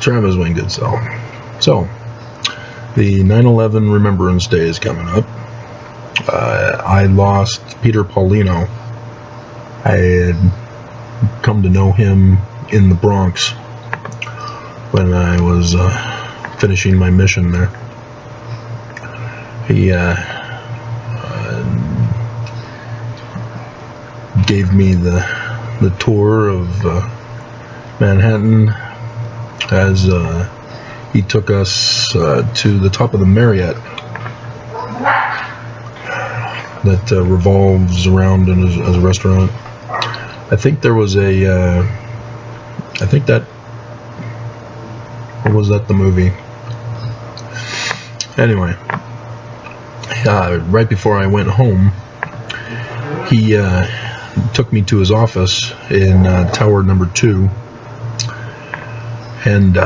Travis Winged. So, the 9/11 Remembrance Day is coming up. I lost Peter Paulino. I had come to know him in the Bronx when I was finishing my mission there. He gave me the tour of Manhattan as he took us to the top of the Marriott that revolves around as a restaurant. I think there was a I think that, or was that the movie? Anyway, right before I went home, he took me to his office in Tower number 2, and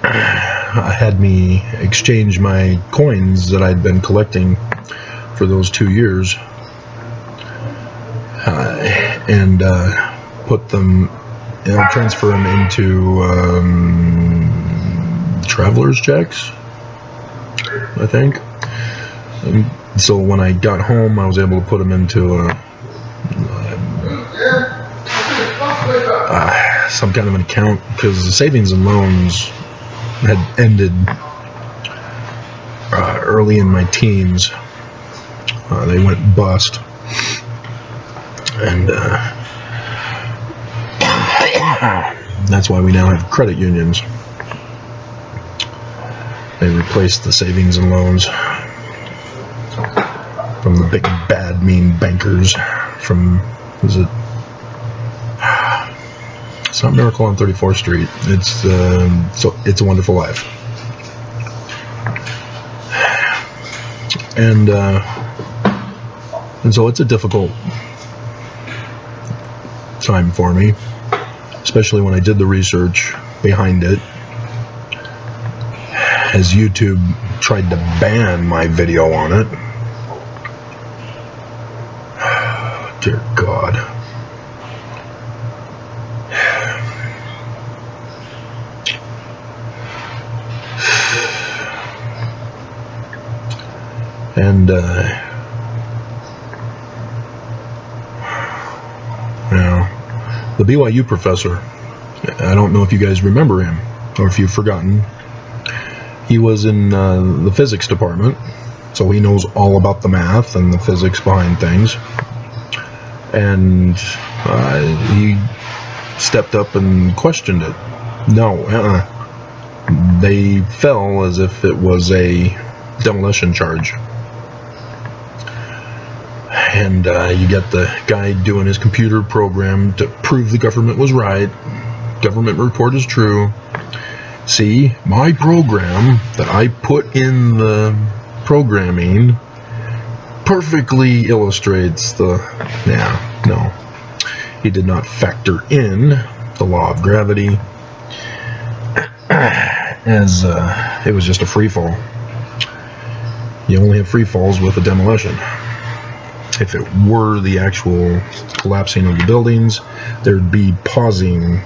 had me exchange my coins that I'd been collecting for those 2 years, and put them, transfer them into traveler's checks, I think. And so when I got home, I was able to put them into some kind of an account, because the savings and loans had ended early in my teens. They went bust, and that's why we now have credit unions. They replaced the savings and loans from the big bad mean bankers from, it's not Miracle on 34th Street, it's a Wonderful Life. And so it's a difficult time for me, especially when I did the research behind it, as YouTube tried to ban my video on it. Dear God. And the BYU professor, I don't know if you guys remember him or if you've forgotten. He was in the physics department, so he knows all about the math and the physics behind things. And he stepped up and questioned it. No, they fell as if it was a demolition charge. And you got the guy doing his computer program to prove the government was right. Government report is true. See, my program that I put in the programming perfectly illustrates the... No. He did not factor in the law of gravity, as it was just a free fall. You only have free falls with a demolition. If it were the actual collapsing of the buildings, there'd be pausing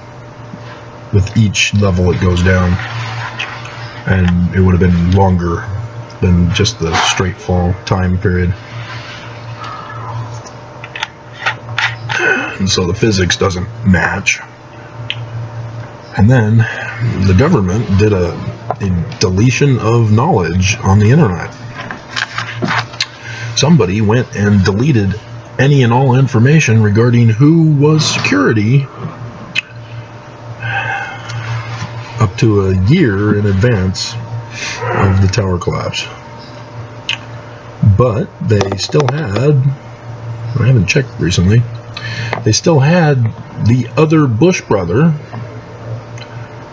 with each level it goes down, and it would have been longer than just the straight fall time period. And so the physics doesn't match. And then the government did a deletion of knowledge on the internet. Somebody went and deleted any and all information regarding who was security up to a year in advance of the tower collapse. But they still had, I haven't checked recently, they still had the other Bush brother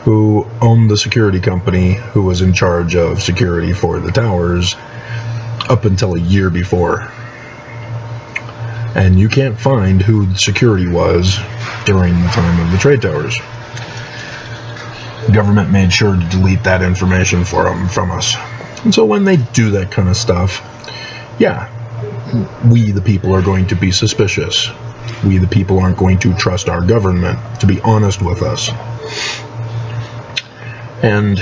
who owned the security company, who was in charge of security for the towers up until a year before. And you can't find who the security was during the time of the trade towers. The government made sure to delete that information from us. And so when they do that kind of stuff, yeah, we the people are going to be suspicious. We the people aren't going to trust our government to be honest with us. And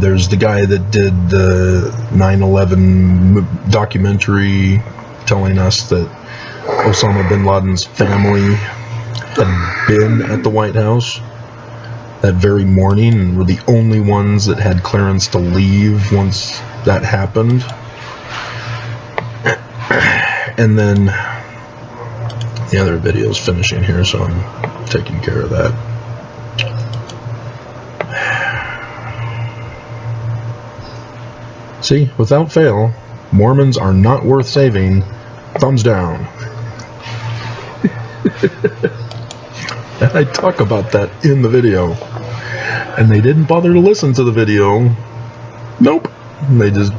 there's the guy that did the 9/11 documentary telling us that Osama bin Laden's family had been at the White House that very morning and were the only ones that had clearance to leave once that happened. And then the other video is finishing here, so I'm taking care of that. See, without fail, Mormons are not worth saving. Thumbs down. And I talk about that in the video. And they didn't bother to listen to the video. Nope. They just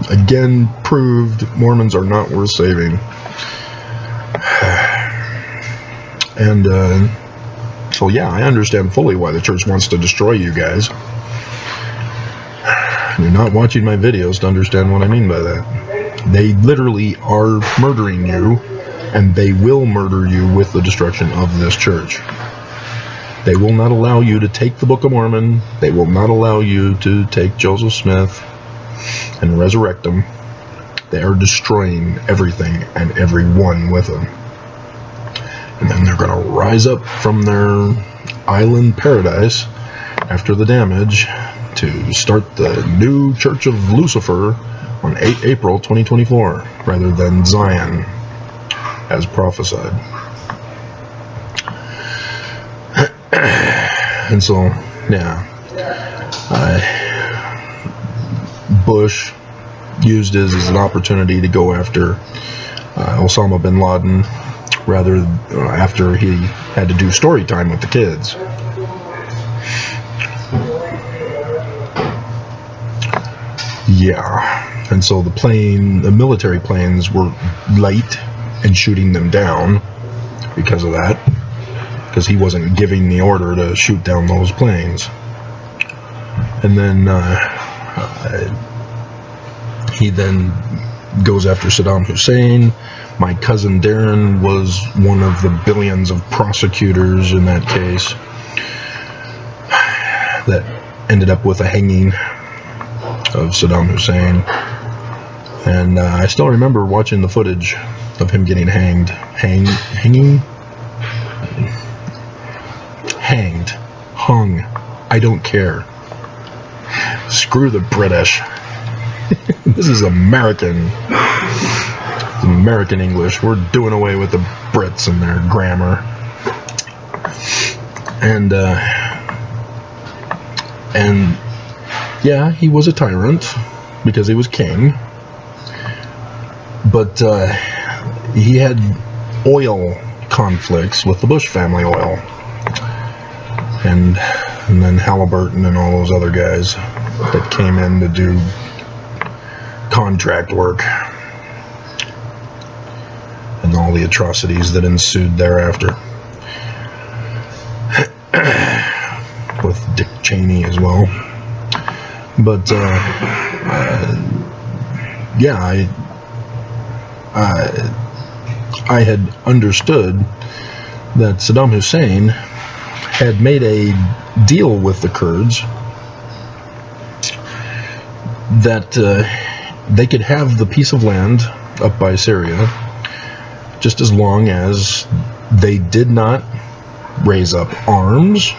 again proved Mormons are not worth saving. And so yeah, I understand fully why the church wants to destroy you guys. You're not watching my videos to understand what I mean by that. They literally are murdering you, and they will murder you with the destruction of this church. They will not allow you to take the Book of Mormon. They will not allow you to take Joseph Smith and resurrect them. They are destroying everything and everyone with them. And then they're going to rise up from their island paradise after the damage to start the new Church of Lucifer on 8 April 2024 rather than Zion as prophesied. And so, yeah, Bush used it as an opportunity to go after Osama bin Laden rather after he had to do story time with the kids. Yeah, and so the military planes were late in shooting them down because of that, because he wasn't giving the order to shoot down those planes. And then he then goes after Saddam Hussein. My cousin Darren was one of the billions of prosecutors in that case that ended up with a hanging of Saddam Hussein. And I still remember watching the footage of him getting hanged. Hung. I don't care. Screw the British. This is American English. We're doing away with the Brits and their grammar. And yeah, he was a tyrant because he was king. But he had oil conflicts with the Bush family oil. And then Halliburton and all those other guys that came in to do contract work. And all the atrocities that ensued thereafter. With Dick Cheney as well. But yeah, I had understood that Saddam Hussein had made a deal with the Kurds that they could have the piece of land up by Syria just as long as they did not raise up arms,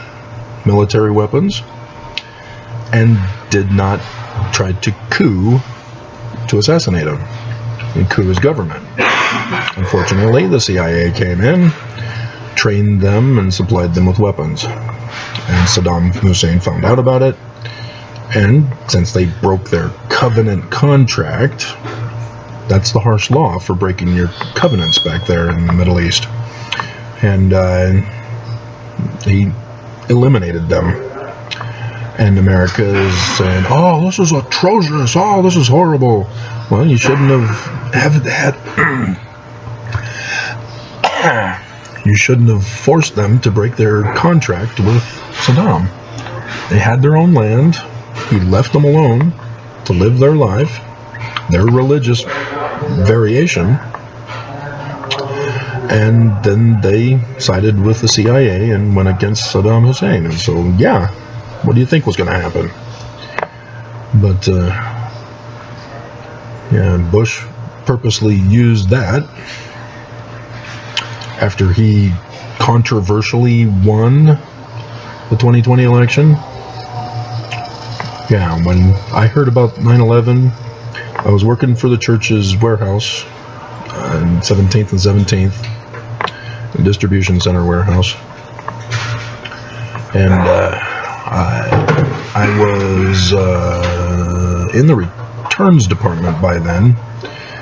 military weapons, and did not try to coup to assassinate him and coup his government. Unfortunately, the CIA came in, trained them, and supplied them with weapons. And Saddam Hussein found out about it, and since they broke their covenant contract, that's the harsh law for breaking your covenants back there in the Middle East. And he eliminated them. And America is saying, oh, this is atrocious, oh, this is horrible. Well, you shouldn't have you shouldn't have forced them to break their contract with Saddam. They had their own land. He left them alone to live their life, their religious variation, And then they sided with the CIA and went against Saddam Hussein. And so, yeah, what do you think was going to happen? But, yeah, Bush purposely used that after he controversially won the 2020 election. Yeah, when I heard about 9/11, I was working for the church's warehouse on 17th and 17th, the distribution center warehouse. And I was in the returns department by then,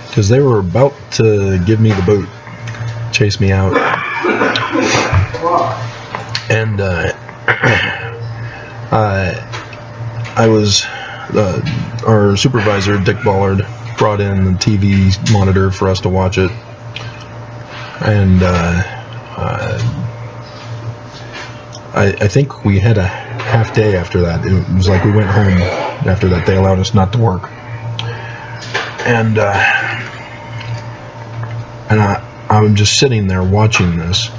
because they were about to give me the boot, chase me out. And I was, our supervisor, Dick Ballard, brought in the TV monitor for us to watch it. And I think we had a half day after that. It was like we went home after that. They allowed us not to work. And I'm just sitting there watching this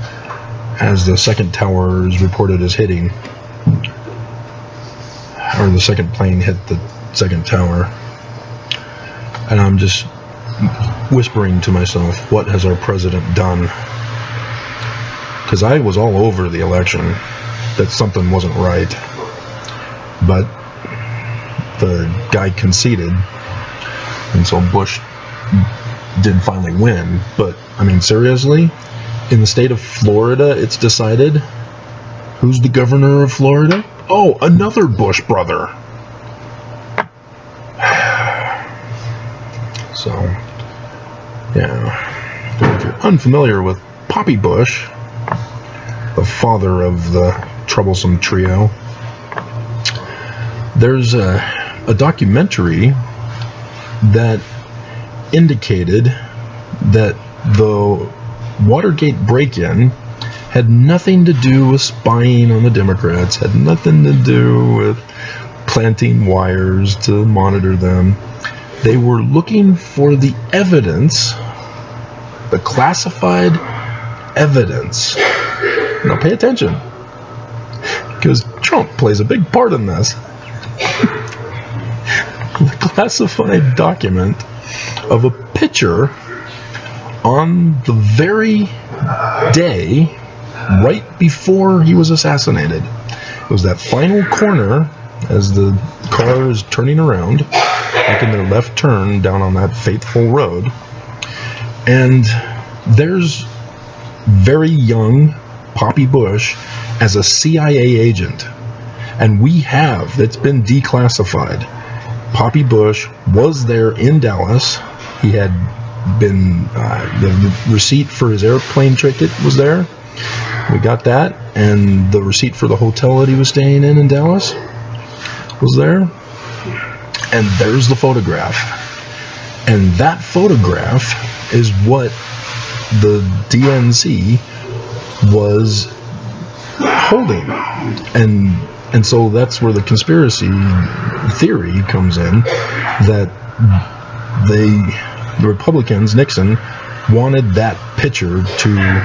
as the second tower is reported as hitting, or the second plane hit the second tower. And I'm just whispering to myself, what has our president done? Because I was all over the election that something wasn't right. But the guy conceded, and so Bush did finally win. But, I mean, seriously? In the state of Florida, it's decided who's the governor of Florida? Oh, another Bush brother. So, yeah. If you're unfamiliar with Poppy Bush, the father of the troublesome trio, there's a documentary that indicated that the Watergate break-in had nothing to do with spying on the Democrats, had nothing to do with planting wires to monitor them. They were looking for the evidence, the classified evidence. Now pay attention, because Trump plays a big part in this. The classified document of a picture on the very day right before he was assassinated. It was that final corner as the car is turning around, making their left turn down on that fateful road. And there's very young Poppy Bush as a CIA agent. And it's been declassified. Poppy Bush was there in Dallas. He had been, the receipt for his airplane ticket was there. We got that. And the receipt for the hotel that he was staying in Dallas was there. And there's the photograph. And that photograph is what the DNC was holding. And so that's where the conspiracy theory comes in, that the Republicans, Nixon, wanted that picture to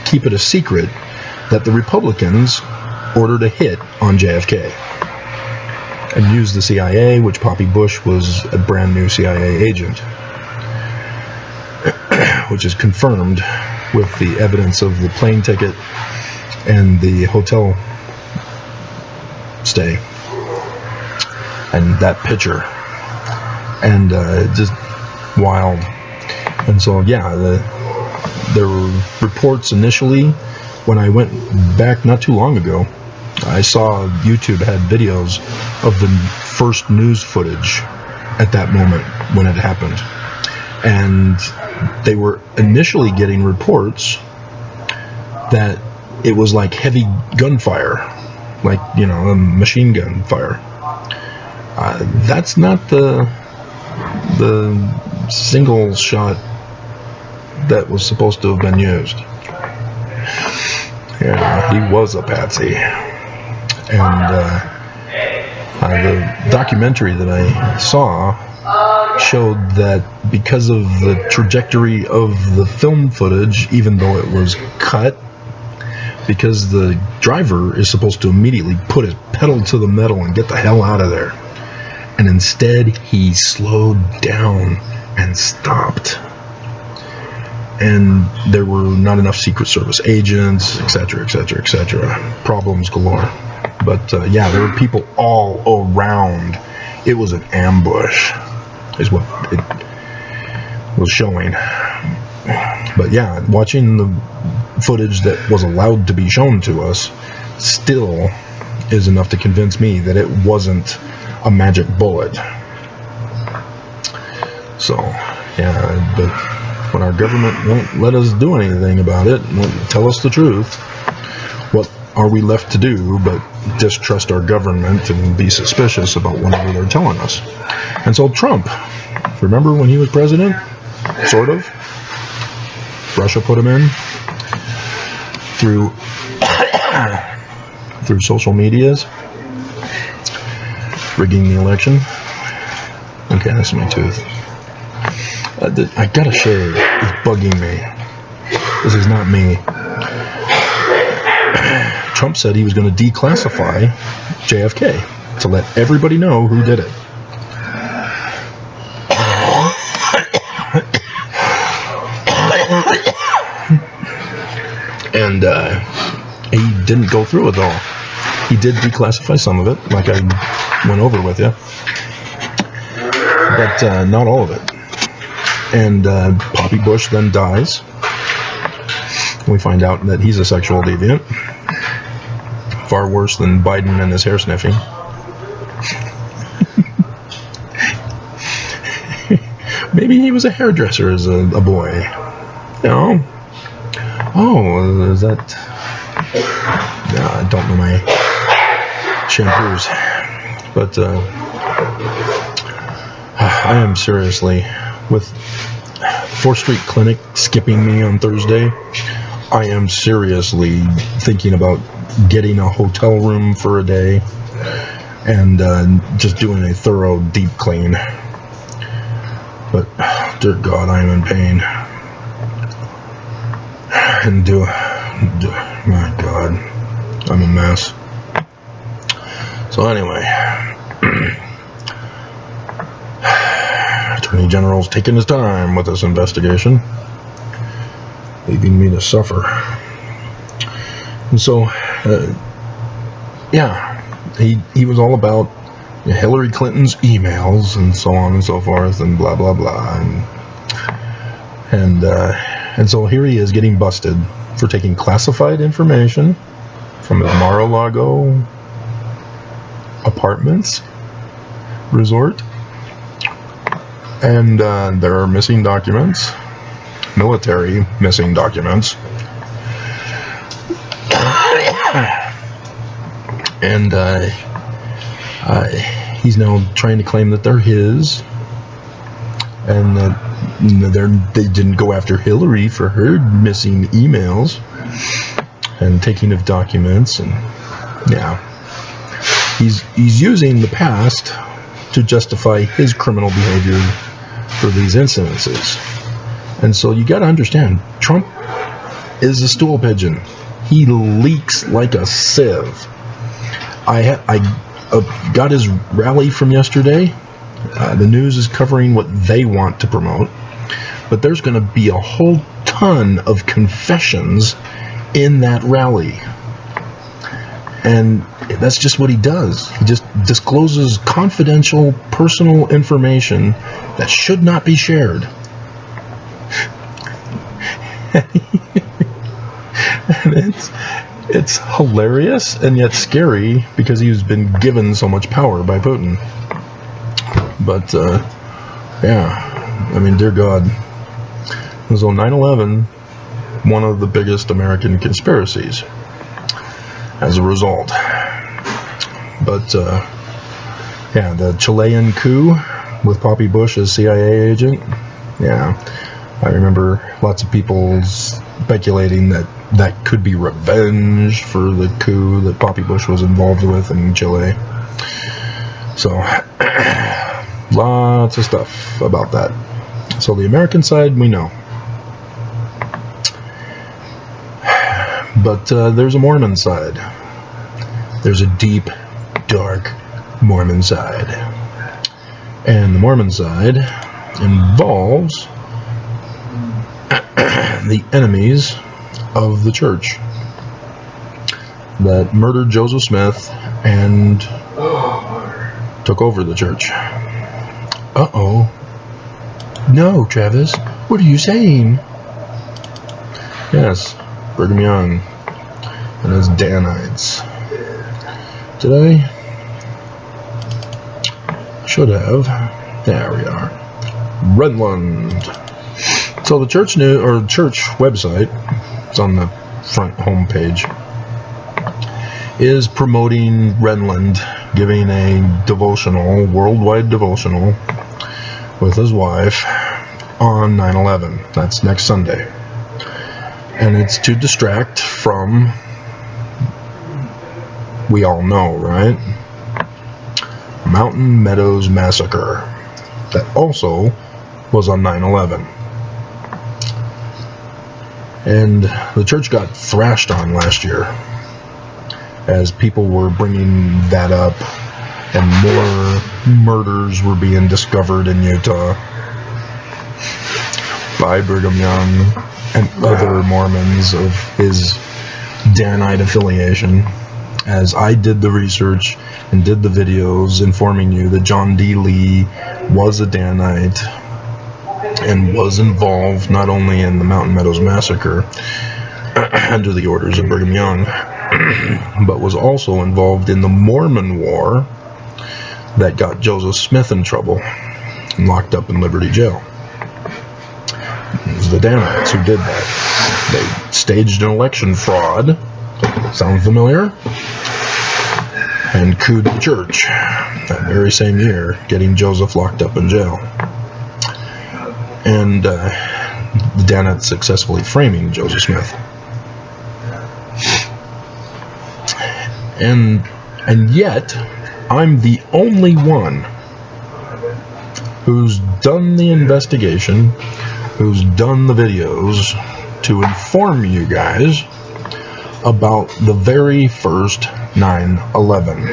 keep it a secret, that the Republicans ordered a hit on JFK and used the CIA, which Poppy Bush was a brand new CIA agent, which is confirmed with the evidence of the plane ticket and the hotel stay and that picture. And just wild. And so, yeah, there were reports initially. When I went back not too long ago, I saw YouTube had videos of the first news footage at that moment when it happened. And they were initially getting reports that it was like heavy gunfire, like, you know, a machine gun fire. That's not the single shot that was supposed to have been used. Yeah, he was a patsy. And the documentary that I saw showed that because of the trajectory of the film footage, even though it was cut, because the driver is supposed to immediately put his pedal to the metal and get the hell out of there, and instead he slowed down and stopped, and there were not enough Secret Service agents, etc., etc., etc. Problems galore. But yeah, there were people all around. It was an ambush, is what it was showing. But yeah, watching the footage that was allowed to be shown to us still is enough to convince me that it wasn't a magic bullet. So, yeah, but when our government won't let us do anything about it, won't tell us the truth, what are we left to do but distrust our government and be suspicious about whatever they're telling us? And so Trump, remember when he was president? Sort of. Russia put him in through social medias, rigging the election. Okay, that's my tooth. I gotta shave. It's bugging me. This is not me. Trump said he was going to declassify JFK to let everybody know who did it. And he didn't go through with it all. He did declassify some of it, like I went over with you, but not all of it. And Poppy Bush then dies. We find out that he's a sexual deviant, far worse than Biden and his hair sniffing. Maybe he was a hairdresser as a boy. You know? Oh, is that... No, I don't know my shampoos. But I am seriously, with 4th Street Clinic skipping me on Thursday, I am seriously thinking about getting a hotel room for a day and just doing a thorough deep clean. But, dear God, I am in pain. And my God, I'm a mess. So anyway, Attorney General's taking his time with this investigation, leaving me to suffer. And so, yeah, he was all about Hillary Clinton's emails and so on and so forth and blah blah blah, and so here he is getting busted for taking classified information from his Mar-a-Lago apartments resort, and there are missing documents, military missing documents, and he's now trying to claim that they're his, and that they didn't go after Hillary for her missing emails and taking of documents. And yeah, he's using the past to justify his criminal behavior for these incidences. And so you got to understand, Trump is a stool pigeon. He leaks like a sieve. I got his rally from yesterday. The news is covering what they want to promote, but there's going to be a whole ton of confessions in that rally. And that's just what he does. He just discloses confidential, personal information that should not be shared. And it's hilarious and yet scary because he's been given so much power by Putin. But, yeah, I mean, dear God. So 9/11, one of the biggest American conspiracies as a result. But, yeah, the Chilean coup with Poppy Bush as CIA agent, yeah, I remember lots of people speculating that could be revenge for the coup that Poppy Bush was involved with in Chile. So, Lots of stuff about that. So the American side, we know. But there's a Mormon side. There's a deep, dark Mormon side. And the Mormon side involves the enemies of the church that murdered Joseph Smith and took over the church. Uh-oh. No, Travis. What are you saying? Yes, Brigham Young and his Danites. Did I? Should have. There we are. Renlund. So the church church website, it's on the front homepage, is promoting Renlund giving a devotional, worldwide devotional, with his wife on 9/11. That's next Sunday. And it's to distract from, we all know, right? Mountain Meadows Massacre. That also was on 9/11. And the church got thrashed on last year as people were bringing that up, and more murders were being discovered in Utah by Brigham Young and other Mormons of his Danite affiliation. As I did the research and did the videos informing you that John D. Lee was a Danite and was involved not only in the Mountain Meadows Massacre under the orders of Brigham Young, but was also involved in the Mormon War that got Joseph Smith in trouble and locked up in Liberty Jail. It was the Danites who did that. They staged an election fraud. Sound familiar? And couped the church that very same year, getting Joseph locked up in jail. And the Danites successfully framing Joseph Smith. And yet, I'm the only one who's done the investigation, who's done the videos to inform you guys about the very first 9/11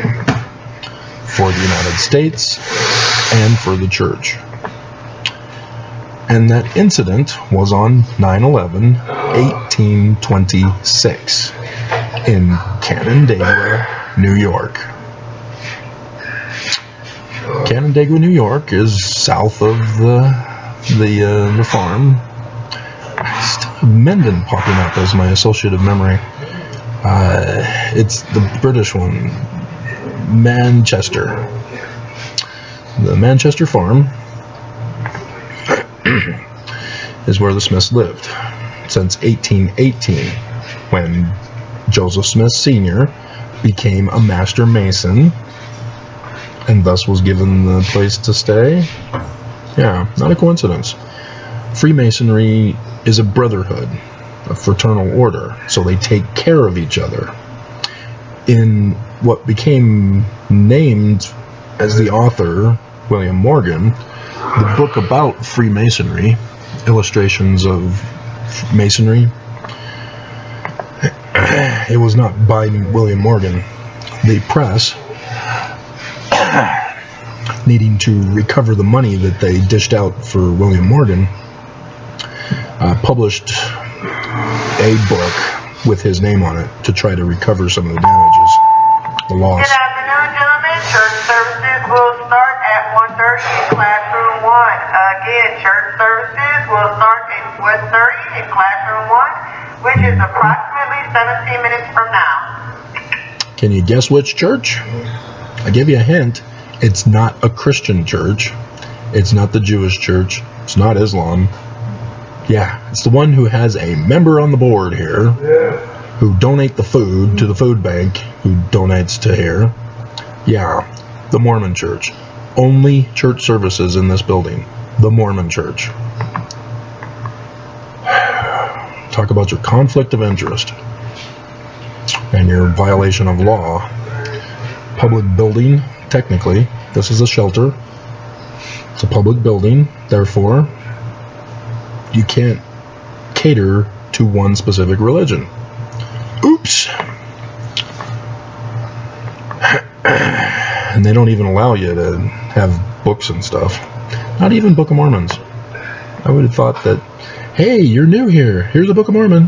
for the United States and for the church. And that incident was on 9/11, 1826 in Canandaigua, New York. Canandaigua, New York is south of the farm. I still have Mendon popping up as my associative memory. It's the British one, Manchester. The Manchester farm is where the Smiths lived since 1818, when Joseph Smith Sr. became a master mason and thus was given the place to stay. Yeah, not a coincidence. Freemasonry is a brotherhood, a fraternal order, so they take care of each other. In what became named as the author, William Morgan, the book about Freemasonry, Illustrations of Masonry, it was not by William Morgan. The press, needing to recover the money that they dished out for William Morgan, published a book with his name on it to try to recover some of the damages, the loss. Good afternoon, gentlemen. Church services will start at 1:30 in classroom 1. Again, church services will start at 1:30 in classroom 1, which is approximately 17 minutes from now. Can you guess which church? I give you a hint. It's not a Christian church. It's not the Jewish church. It's not Islam. Yeah, it's the one who has a member on the board here who donate the food to the food bank, who donates to here. Yeah, the Mormon church. Only church services in this building. The Mormon church. Talk about your conflict of interest and your violation of law. Public building, technically. This is a shelter. It's a public building, therefore, you can't cater to one specific religion. Oops. And they don't even allow you to have books and stuff. Not even Book of Mormons. I would have thought that, hey, you're new here. Here's a Book of Mormon.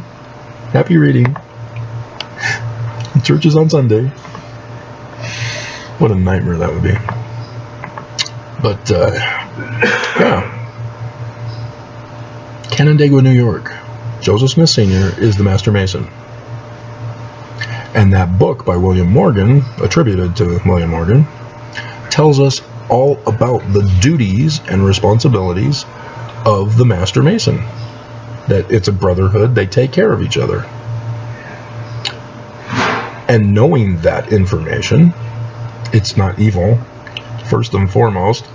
Happy reading. Church is on Sunday. What a nightmare that would be. But, yeah. Canandaigua, New York. Joseph Smith Sr. is the Master Mason. And that book by William Morgan, attributed to William Morgan, tells us all about the duties and responsibilities of the Master Mason. That it's a brotherhood, they take care of each other. And knowing that information, it's not evil, first and foremost.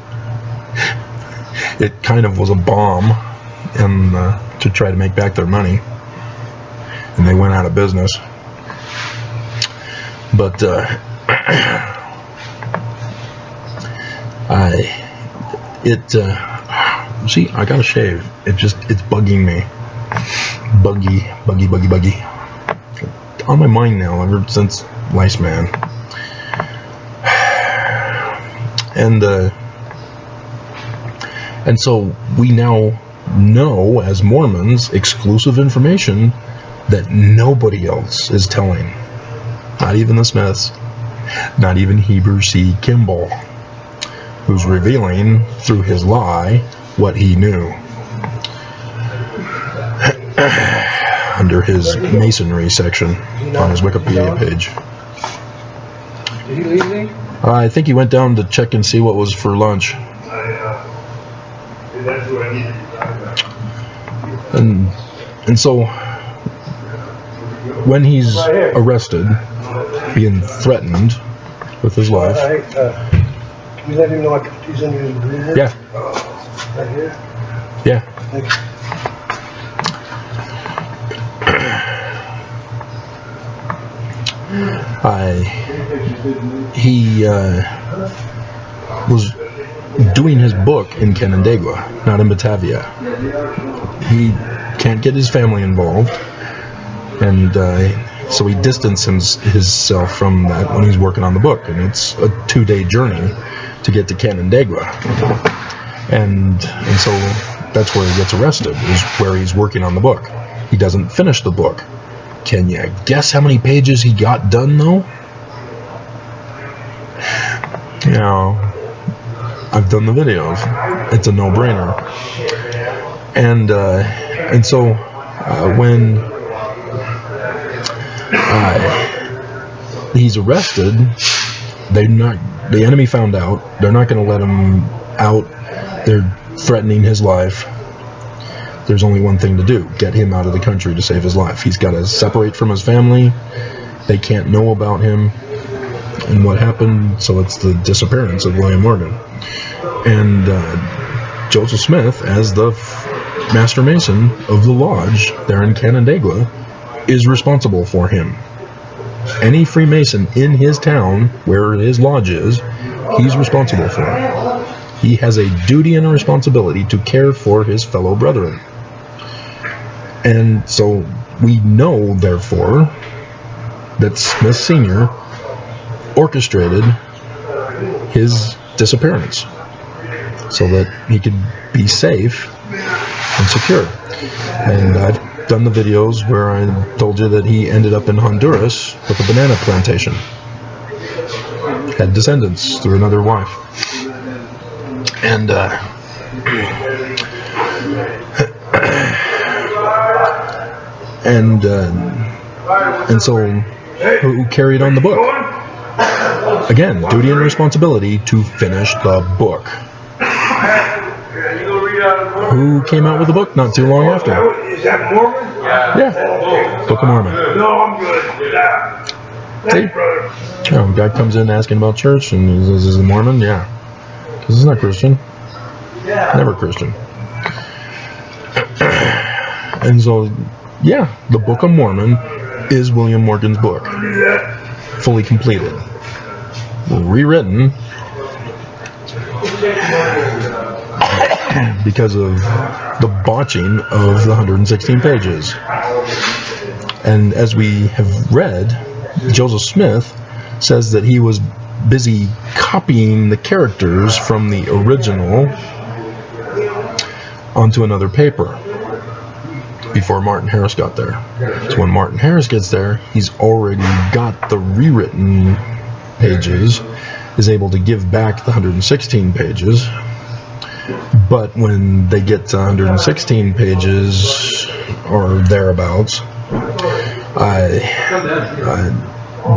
It kind of was a bomb to try to make back their money. And they went out of business. But see, I gotta shave. It's bugging me. Buggy. On my mind now, ever since Lice Man. And so we now know, as Mormons, exclusive information that nobody else is telling. Not even the Smiths. Not even Heber C. Kimball, who's revealing through his lie what he knew. Under his masonry section on his Wikipedia page. Did he leave me? I think he went down to check and see what was for lunch. And so when he's arrested, being threatened with his life. Can you let him know he's in his agreement? Yeah. Right here? Yeah. Thank you. He was doing his book in Canandaigua, not in Batavia. He can't get his family involved, and so he distanced himself from that when he's working on the book, and it's a 2-day journey to get to Canandaigua, and so that's where he gets arrested, is where he's working on the book. He doesn't finish the book. Can you guess how many pages he got done, though? You know, I've done the videos. It's a no-brainer. And so when he's arrested, the enemy found out. They're not going to let him out. They're threatening his life. There's only one thing to do: get him out of the country to save his life. He's got to separate from his family. They can't know about him and what happened, so it's the disappearance of William Morgan. And Joseph Smith, as the Master Mason of the lodge there in Canandaigua, is responsible for him. Any Freemason in his town, where his lodge is, he's responsible for him. He has a duty and a responsibility to care for his fellow brethren. And so we know, therefore, that Smith Sr. orchestrated his disappearance so that he could be safe and secure. And I've done the videos where I told you that he ended up in Honduras with a banana plantation. Had descendants through another wife. And and so who carried on the book? Again, duty and responsibility to finish the book. Who came out with the book not too long after? Is that Mormon? Yeah, Book of Mormon. No, I'm good. See? Oh, a guy comes in asking about church, and he says, "Is it Mormon?" Yeah, because he's not Christian. Never Christian. And so, yeah, the Book of Mormon is William Morgan's book, fully completed, rewritten, because of the botching of the 116 pages. And as we have read, Joseph Smith says that he was busy copying the characters from the original onto another paper before Martin Harris got there. So when Martin Harris gets there, he's already got the rewritten pages, is able to give back the 116 pages. But when they get to 116 pages or thereabouts,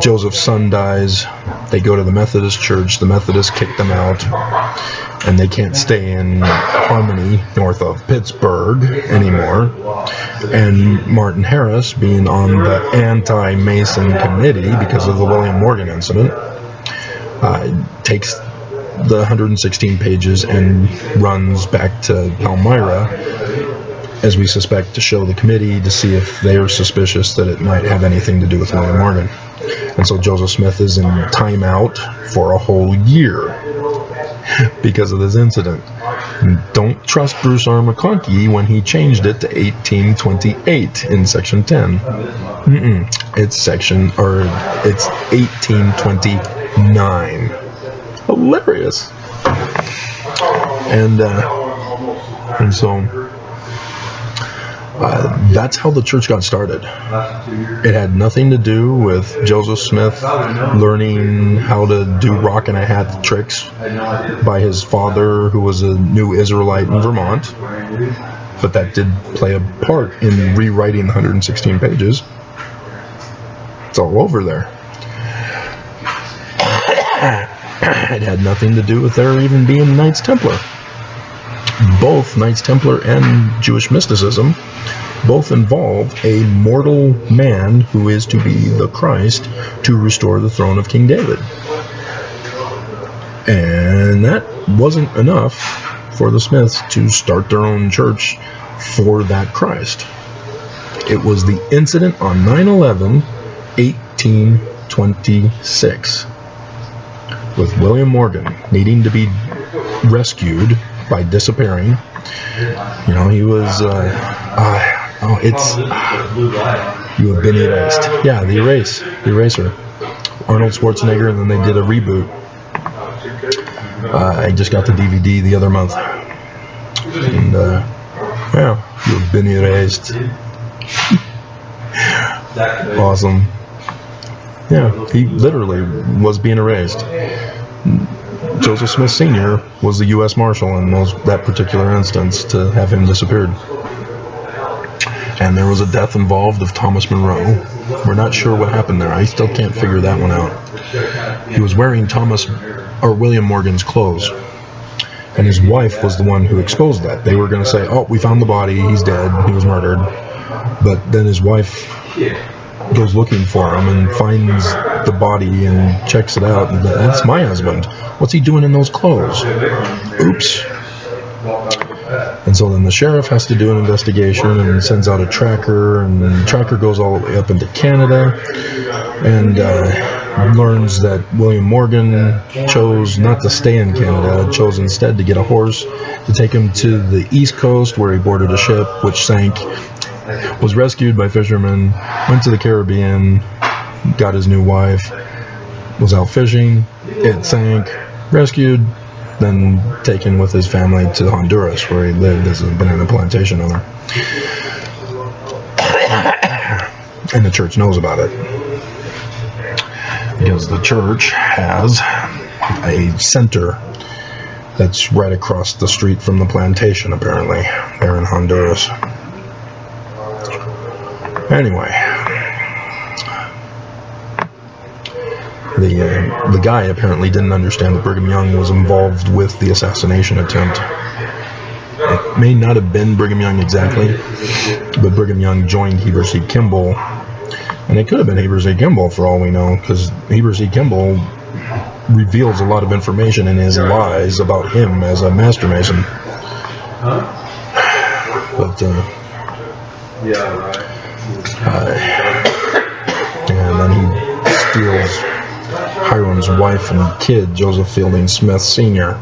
Joseph's son dies. They go to the Methodist church. The Methodists kick them out, and they can't stay in Harmony north of Pittsburgh anymore. And Martin Harris, being on the anti-Mason committee because of the William Morgan incident, takes the 116 pages and runs back to Palmyra, as we suspect, to show the committee to see if they are suspicious that it might have anything to do with William Morgan. And so Joseph Smith is in timeout for a whole year because of this incident. And don't trust Bruce R. McConkie when he changed it to 1828 in section 10. It's 1829. Hilarious. And so that's how the church got started. It had nothing to do with Joseph Smith learning how to do rock and a hat tricks by his father, who was a new Israelite in Vermont. But that did play a part in rewriting the 116 pages. It's all over there. It had nothing to do with there even being Knights Templar. Both Knights Templar and Jewish mysticism both involve a mortal man who is to be the Christ to restore the throne of King David. And that wasn't enough for the Smiths to start their own church for that Christ. It was the incident on 9/11, 1826, with William Morgan needing to be rescued by disappearing. You know, he was, you have been erased. Yeah, the Eraser. Arnold Schwarzenegger, and then they did a reboot. I just got the DVD the other month. And, yeah, you have been erased. Awesome. Yeah, he literally was being erased. Joseph Smith Sr. was the U.S. Marshal in that particular instance to have him disappeared. And there was a death involved of Thomas Monroe. We're not sure what happened there. I still can't figure that one out. He was wearing William Morgan's clothes. And his wife was the one who exposed that. They were going to say, oh, we found the body, he's dead, he was murdered. But then his wife goes looking for him and finds the body and checks it out. And that's my husband. What's he doing in those clothes? Oops. And so then the sheriff has to do an investigation and sends out a tracker, and the tracker goes all the way up into Canada and learns that William Morgan chose not to stay in Canada, chose instead to get a horse to take him to the East Coast, where he boarded a ship which sank, was rescued by fishermen, went to the Caribbean, got his new wife, was out fishing, it sank, rescued, then taken with his family to Honduras, where he lived as a banana plantation owner. And the church knows about it, because the church has a center that's right across the street from the plantation, apparently, there in Honduras. Anyway, the guy apparently didn't understand that Brigham Young was involved with the assassination attempt. It may not have been Brigham Young exactly, but Brigham Young joined Heber C. Kimball, and it could have been Heber C. Kimball for all we know, because Heber C. Kimball reveals a lot of information in his lies about him as a master mason. But and then he steals Hiram's wife and kid, Joseph Fielding Smith Sr.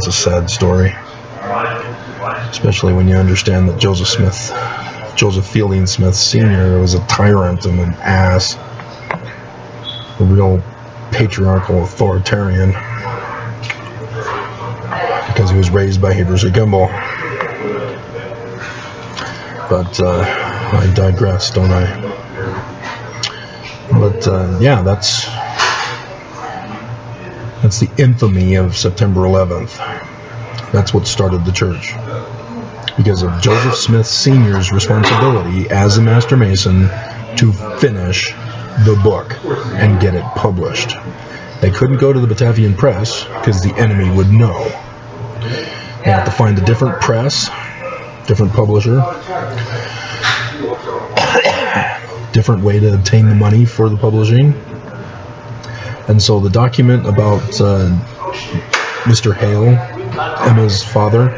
that's a sad story. Especially when you understand that Joseph Fielding Smith Sr. was a tyrant and an ass. A real patriarchal authoritarian. Because he was raised by Heber C. Kimball. But I digress, don't I? But yeah, that's the infamy of September 11th. That's what started the church. Because of Joseph Smith Sr.'s responsibility as a Master Mason to finish the book and get it published. They couldn't go to the Batavian Press because the enemy would know. They had to find a different press, different publisher, different way to obtain the money for the publishing. And so the document about Mr. Hale, Emma's father,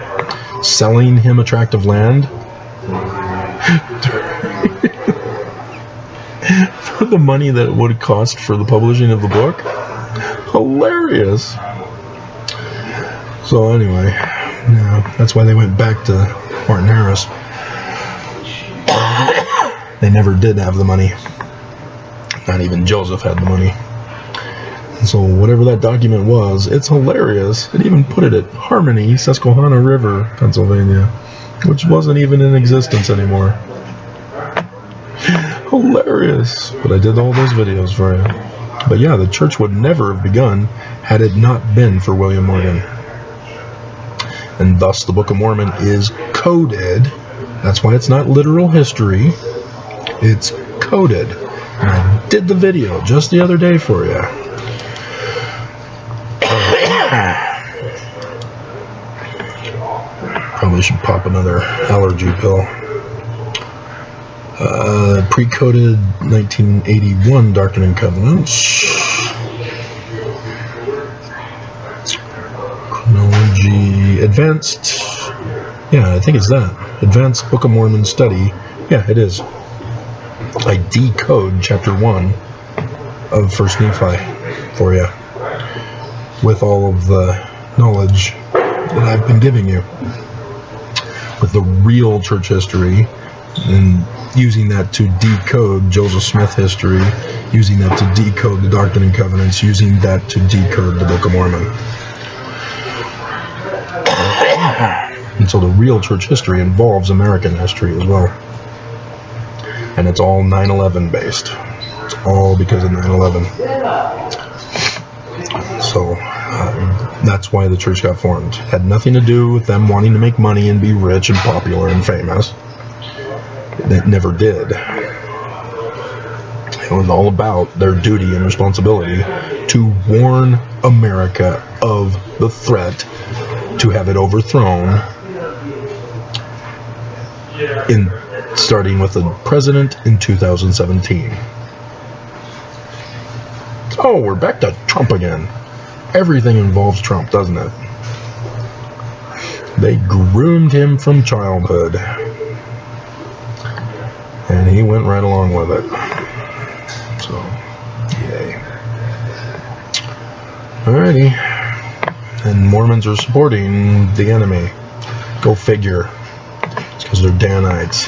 selling him a tract of land for the money that it would cost for the publishing of the book. Hilarious. So anyway, yeah, that's why they went back to Martin Harris. They never did have the money. Not even Joseph had the money. So whatever that document was, it's hilarious. It even put it at Harmony, Susquehanna River, Pennsylvania, which wasn't even in existence anymore. Hilarious. But I did all those videos for you. But yeah, the church would never have begun had it not been for William Morgan. And thus the Book of Mormon is coded. That's why it's not literal history. It's coded. And I did the video just the other day for you. Probably should pop another allergy pill. Pre-coded 1981 Darkening Covenants. Chronology advanced. Yeah, I think it's that. Advanced Book of Mormon study. Yeah, it is. I decode chapter 1 of 1st Nephi for you with all of the knowledge that I've been giving you, with the real church history, and using that to decode Joseph Smith history, using that to decode the Doctrine and Covenants, using that to decode the Book of Mormon. And so the real church history involves American history as well. And it's all 9/11 based. It's all because of 9/11. So that's why the church got formed. It had nothing to do with them wanting to make money and be rich and popular and famous. It never did. It was all about their duty and responsibility to warn America of the threat to have it overthrown, starting with the president in 2017. Oh, we're back to Trump again. Everything involves Trump, doesn't it? They groomed him from childhood, and he went right along with it. So, yay. Alrighty. And Mormons are supporting the enemy. Go figure. It's because they're Danites.